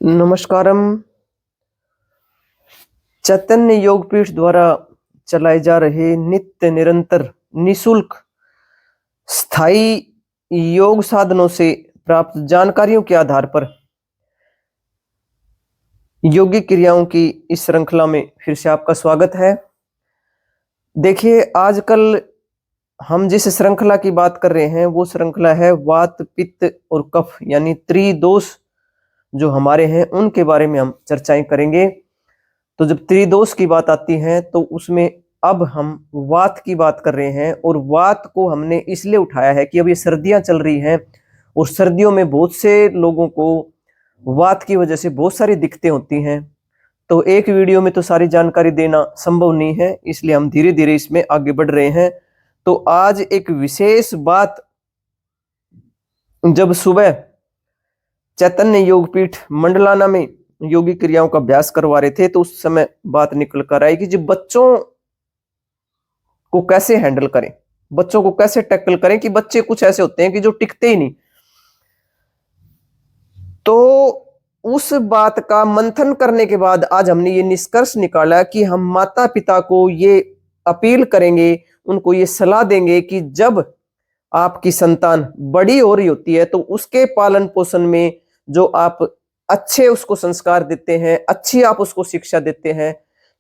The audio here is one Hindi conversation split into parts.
नमस्कारम। चैतन्य योगपीठ द्वारा चलाए जा रहे नित्य निरंतर निशुल्क स्थायी योग साधनों से प्राप्त जानकारियों के आधार पर योगिक क्रियाओं की इस श्रृंखला में फिर से आपका स्वागत है। देखिए, आजकल हम जिस श्रृंखला की बात कर रहे हैं वो श्रृंखला है वात, पित्त और कफ यानी त्रिदोष जो हमारे हैं उनके बारे में हम चर्चाएं करेंगे। तो जब त्रिदोष की बात आती है तो उसमें अब हम वात की बात कर रहे हैं, और वात को हमने इसलिए उठाया है कि अब ये सर्दियां चल रही हैं और सर्दियों में बहुत से लोगों को वात की वजह से बहुत सारी दिक्कतें होती हैं। तो एक वीडियो में तो सारी जानकारी देना संभव नहीं है, इसलिए हम धीरे धीरे इसमें आगे बढ़ रहे हैं। तो आज एक विशेष बात, जब सुबह चैतन्य योगपीठ मंडलाना में योगी क्रियाओं का अभ्यास करवा रहे थे तो उस समय बात निकल कर आई कि जब बच्चों को कैसे हैंडल करें, बच्चों को कैसे टैकल करें कि बच्चे कुछ ऐसे होते हैं कि जो टिकते ही नहीं। तो उस बात का मंथन करने के बाद आज हमने ये निष्कर्ष निकाला कि हम माता पिता को ये अपील करेंगे, उनको ये सलाह देंगे कि जब आपकी संतान बड़ी हो रही होती है तो उसके पालन पोषण में जो आप अच्छे उसको संस्कार देते हैं, अच्छी आप उसको शिक्षा देते हैं,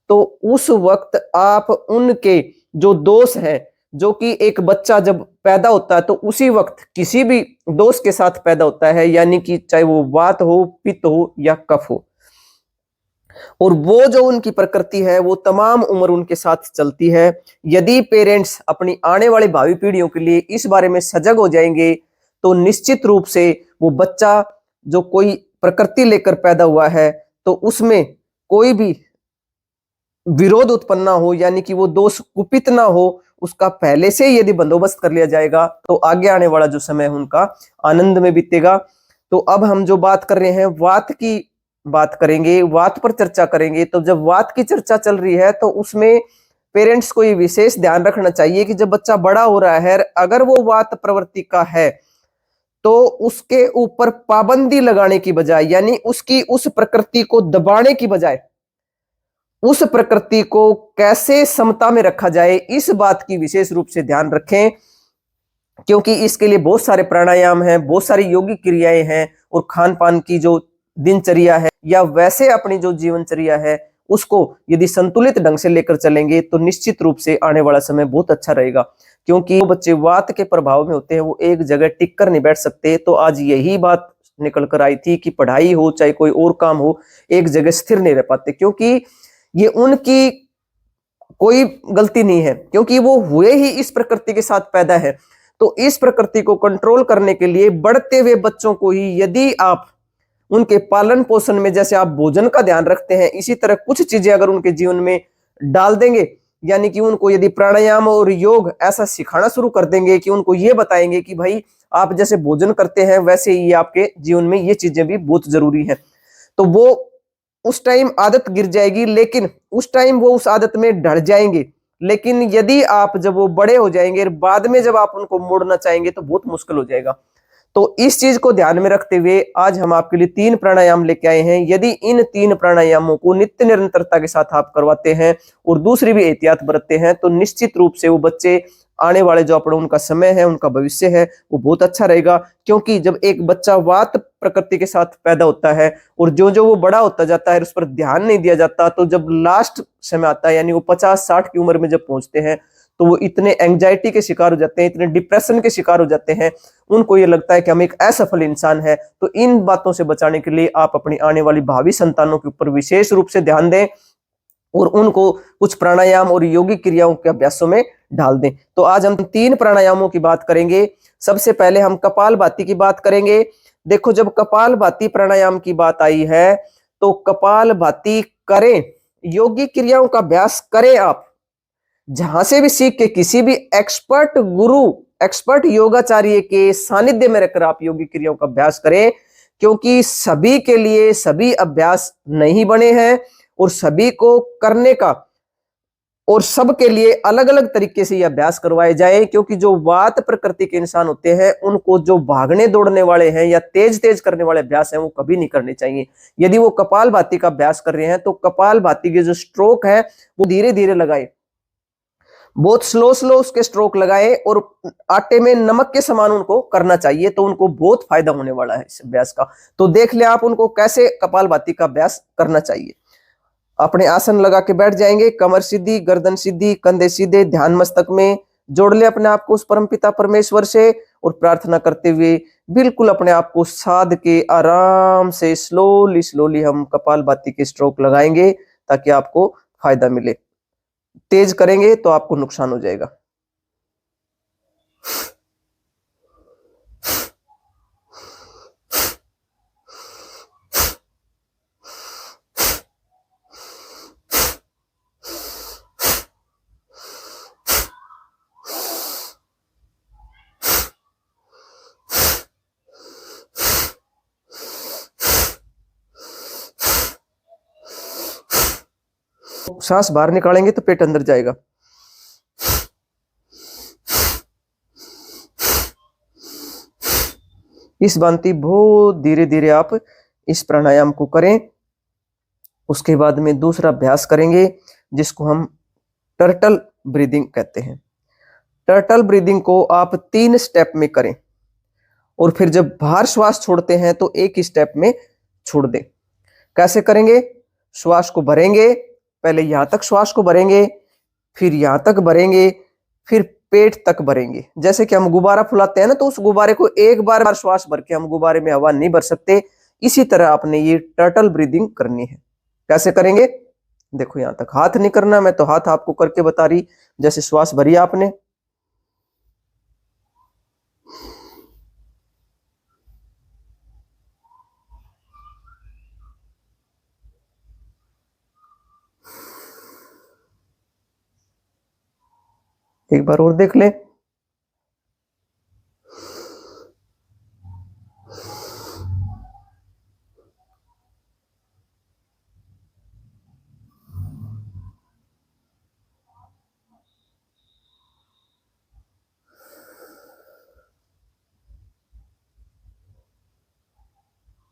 तो उस वक्त आप उनके जो दोष हैं, जो कि एक बच्चा जब पैदा होता है तो उसी वक्त किसी भी दोष के साथ पैदा होता है, यानी कि चाहे वो वात हो, पित्त हो या कफ हो, और वो जो उनकी प्रकृति है वो तमाम उम्र उनके साथ चलती है। यदि पेरेंट्स अपनी आने वाली भावी पीढ़ियों के लिए इस बारे में सजग हो जाएंगे तो निश्चित रूप से वो बच्चा जो कोई प्रकृति लेकर पैदा हुआ है तो उसमें कोई भी विरोध उत्पन्न ना हो, यानी कि वो दोष कुपित ना हो, उसका पहले से यदि बंदोबस्त कर लिया जाएगा तो आगे आने वाला जो समय है उनका आनंद में बीतेगा। तो अब हम जो बात कर रहे हैं वात की बात करेंगे, वात पर चर्चा करेंगे। तो जब वात की चर्चा चल रही है तो उसमें पेरेंट्स को ये विशेष ध्यान रखना चाहिए कि जब बच्चा बड़ा हो रहा है, अगर वो वात प्रवृत्ति का है तो उसके ऊपर पाबंदी लगाने की बजाय, यानी उसकी उस प्रकृति को दबाने की बजाय उस प्रकृति को कैसे समता में रखा जाए, इस बात की विशेष रूप से ध्यान रखें, क्योंकि इसके लिए बहुत सारे प्राणायाम हैं, बहुत सारी योगिक क्रियाएं हैं, और खान पान की जो दिनचर्या है या वैसे अपनी जो जीवनचर्या है उसको यदि संतुलित ढंग से लेकर चलेंगे तो निश्चित रूप से आने वाला समय बहुत अच्छा रहेगा। क्योंकि वो बच्चे वात के प्रभाव में होते हैं, वो एक जगह टिक कर नहीं बैठ सकते। तो आज यही बात निकल कर आई थी कि पढ़ाई हो चाहे कोई और काम हो, एक जगह स्थिर नहीं रह पाते, क्योंकि ये उनकी कोई गलती नहीं है, क्योंकि वो हुए ही इस प्रकृति के साथ पैदा है। तो इस प्रकृति को कंट्रोल करने के लिए बढ़ते हुए बच्चों को ही यदि आप उनके पालन पोषण में, जैसे आप भोजन का ध्यान रखते हैं, इसी तरह कुछ चीजें अगर उनके जीवन में डाल देंगे, यानी कि उनको यदि प्राणायाम और योग ऐसा सिखाना शुरू कर देंगे कि उनको ये बताएंगे कि भाई आप जैसे भोजन करते हैं वैसे ही आपके जीवन में ये चीजें भी बहुत जरूरी है, तो वो उस टाइम आदत गिर जाएगी, लेकिन उस टाइम वो उस आदत में ढल जाएंगे। लेकिन यदि आप जब वो बड़े हो जाएंगे, बाद में जब आप उनको मोड़ना चाहेंगे तो बहुत मुश्किल हो जाएगा। तो इस चीज को ध्यान में रखते हुए आज हम आपके लिए 3 प्राणायाम लेके आए हैं। यदि इन 3 प्राणायामों को नित्य निरंतरता के साथ आप करवाते हैं और दूसरी भी एहतियात बरतते हैं तो निश्चित रूप से वो बच्चे आने वाले जो अपना उनका समय है, उनका भविष्य है, वो बहुत अच्छा रहेगा। क्योंकि जब एक बच्चा वात प्रकृति के साथ पैदा होता है और जो जो वो बड़ा होता जाता है उस पर ध्यान नहीं दिया जाता, तो जब लास्ट समय आता है, यानी वो 50-60 की उम्र में जब पहुंचते हैं तो वो इतने एंजाइटी के शिकार हो जाते हैं, इतने डिप्रेशन के शिकार हो जाते हैं, उनको ये लगता है कि हम एक असफल इंसान है। तो इन बातों से बचाने के लिए आप अपनी आने वाली भावी संतानों के ऊपर विशेष रूप से ध्यान दें और उनको कुछ प्राणायाम और योगिक क्रियाओं के अभ्यासों में डाल दें। तो आज हम 3 प्राणायामों की बात करेंगे। सबसे पहले हम कपालभाति की बात करेंगे। देखो, जब कपालभाति प्राणायाम की बात आई है तो कपालभाति करें, योगिक क्रियाओं का अभ्यास करें, आप जहां से भी सीख के किसी भी एक्सपर्ट गुरु, एक्सपर्ट योगाचार्य के सानिध्य में रहकर आप योगिक क्रियाओं का अभ्यास करें, क्योंकि सभी के लिए सभी अभ्यास नहीं बने हैं और सभी को करने का और सबके लिए अलग अलग तरीके से ये अभ्यास करवाए जाए, क्योंकि जो वात प्रकृति के इंसान होते हैं उनको जो भागने दौड़ने वाले हैं या तेज तेज करने वाले अभ्यास हैं वो कभी नहीं करने चाहिए। यदि वो कपालभाति का अभ्यास कर रहे हैं तो कपालभाति के जो स्ट्रोक है वो धीरे धीरे लगाए, बहुत स्लो स्लो उसके स्ट्रोक लगाए और आटे में नमक के समान उनको करना चाहिए, तो उनको बहुत फायदा होने वाला है इस अभ्यास का। तो देख ले आप उनको कैसे कपालभाति का अभ्यास करना चाहिए। अपने आसन लगा के बैठ जाएंगे, कमर सीधी, गर्दन सीधी, कंधे सीधे, ध्यान मस्तक में जोड़ ले अपने आप को उस परमपिता परमेश्वर से और प्रार्थना करते हुए बिल्कुल अपने आप को साध के आराम से स्लोली स्लोली हम कपालभाति के स्ट्रोक लगाएंगे ताकि आपको फायदा मिले। तेज करेंगे तो आपको नुकसान हो जाएगा। सांस बाहर निकालेंगे तो पेट अंदर जाएगा। इस भांति बहुत धीरे धीरे आप इस प्राणायाम को करें। उसके बाद में दूसरा अभ्यास करेंगे जिसको हम टर्टल ब्रीदिंग कहते हैं। टर्टल ब्रीदिंग को आप 3 स्टेप में करें और फिर जब बाहर श्वास छोड़ते हैं तो एक ही स्टेप में छोड़ दें। कैसे करेंगे? श्वास को भरेंगे, पहले यहां तक श्वास को भरेंगे, फिर यहां तक भरेंगे, फिर पेट तक भरेंगे। जैसे कि हम गुब्बारा फुलाते हैं ना, तो उस गुब्बारे को एक बार श्वास भर के हम गुब्बारे में हवा नहीं भर सकते। इसी तरह आपने ये टर्टल ब्रीदिंग करनी है। कैसे करेंगे? देखो यहां तक हाथ नहीं करना, मैं तो हाथ आपको करके बता रही। जैसे श्वास भरी आपने, एक बार और देख लें।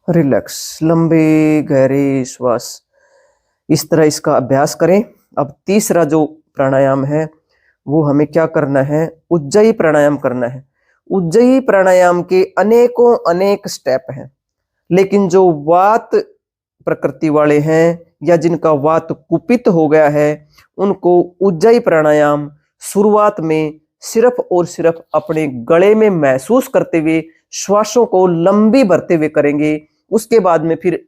रिलैक्स, लंबे गहरे श्वास, इस तरह इसका अभ्यास करें। अब तीसरा जो प्राणायाम है वो हमें क्या करना है? उज्जयी प्राणायाम करना है। उज्जयी प्राणायाम के अनेकों अनेक स्टेप हैं, लेकिन जो वात प्रकृति वाले हैं या जिनका वात कुपित हो गया है उनको उज्जयी प्राणायाम शुरुआत में सिर्फ और सिर्फ अपने गले में महसूस करते हुए श्वासों को लंबी भरते हुए करेंगे। उसके बाद में फिर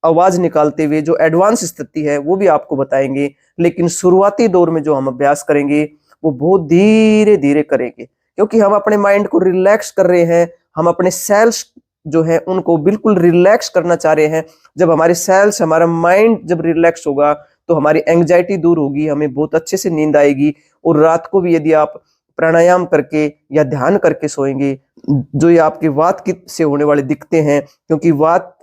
आवाज निकालते हुए जो एडवांस स्थिति है वो भी आपको बताएंगे, लेकिन शुरुआती दौर में जो हम अभ्यास करेंगे वो बहुत धीरे धीरे करेंगे, क्योंकि हम अपने माइंड को रिलैक्स कर रहे हैं। हम अपने सेल्स जो है उनको बिल्कुल रिलैक्स करना चाह रहे हैं। जब हमारे सेल्स, हमारा माइंड जब रिलैक्स होगा तो हमारी एंग्जाइटी दूर होगी, हमें बहुत अच्छे से नींद आएगी। और रात को भी यदि आप प्राणायाम करके या ध्यान करके सोएंगे, जो ये आपके वात की से होने वाले दिक्कतें हैं, क्योंकि वात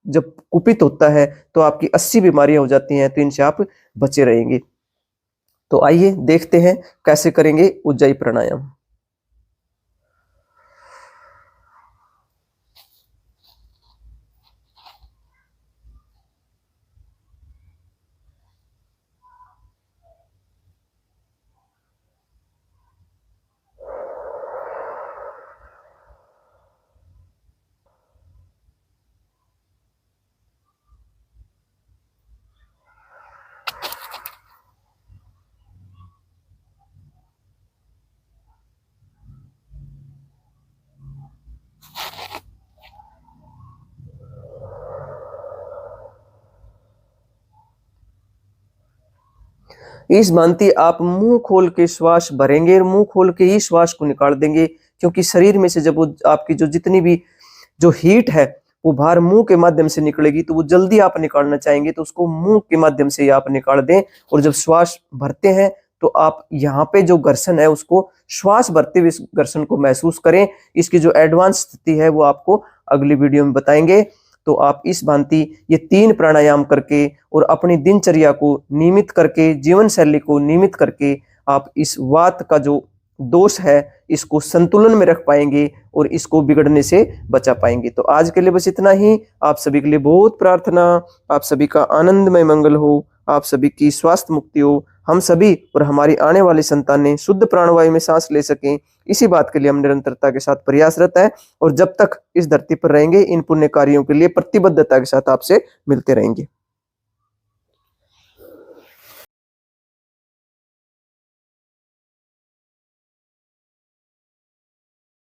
जब कुपित होता है तो आपकी 80 बीमारियां हो जाती हैं, तो इनसे आप बचे रहेंगे। तो आइए देखते हैं कैसे करेंगे उज्जयी प्राणायाम। इस भांति आप मुंह खोल के श्वास भरेंगे और मुंह खोल के ही श्वास को निकाल देंगे, क्योंकि शरीर में से जब वो आपकी जो जितनी भी जो हीट है वो बाहर मुंह के माध्यम से निकलेगी, तो वो जल्दी आप निकालना चाहेंगे तो उसको मुंह के माध्यम से आप निकाल दें। और जब श्वास भरते हैं तो आप यहाँ पे जो घर्षण है उसको श्वास भरते हुए इस घर्षण को महसूस करें। इसकी जो एडवांस स्थिति है वो आपको अगली वीडियो में बताएंगे। तो आप इस भांति ये 3 प्राणायाम करके और अपनी दिनचर्या को नियमित करके, जीवन शैली को नियमित करके आप इस वात का जो दोष है इसको संतुलन में रख पाएंगे और इसको बिगड़ने से बचा पाएंगे। तो आज के लिए बस इतना ही। आप सभी के लिए बहुत प्रार्थना, आप सभी का आनंदमय मंगल हो, आप सभी की स्वास्थ्य मुक्ति हो, हम सभी और हमारी आने वाली संतानें शुद्ध प्राणवायु में सांस ले सकें, इसी बात के लिए हम निरंतरता के साथ प्रयासरत है और जब तक इस धरती पर रहेंगे इन पुण्य कार्यों के लिए प्रतिबद्धता के साथ आपसे मिलते रहेंगे।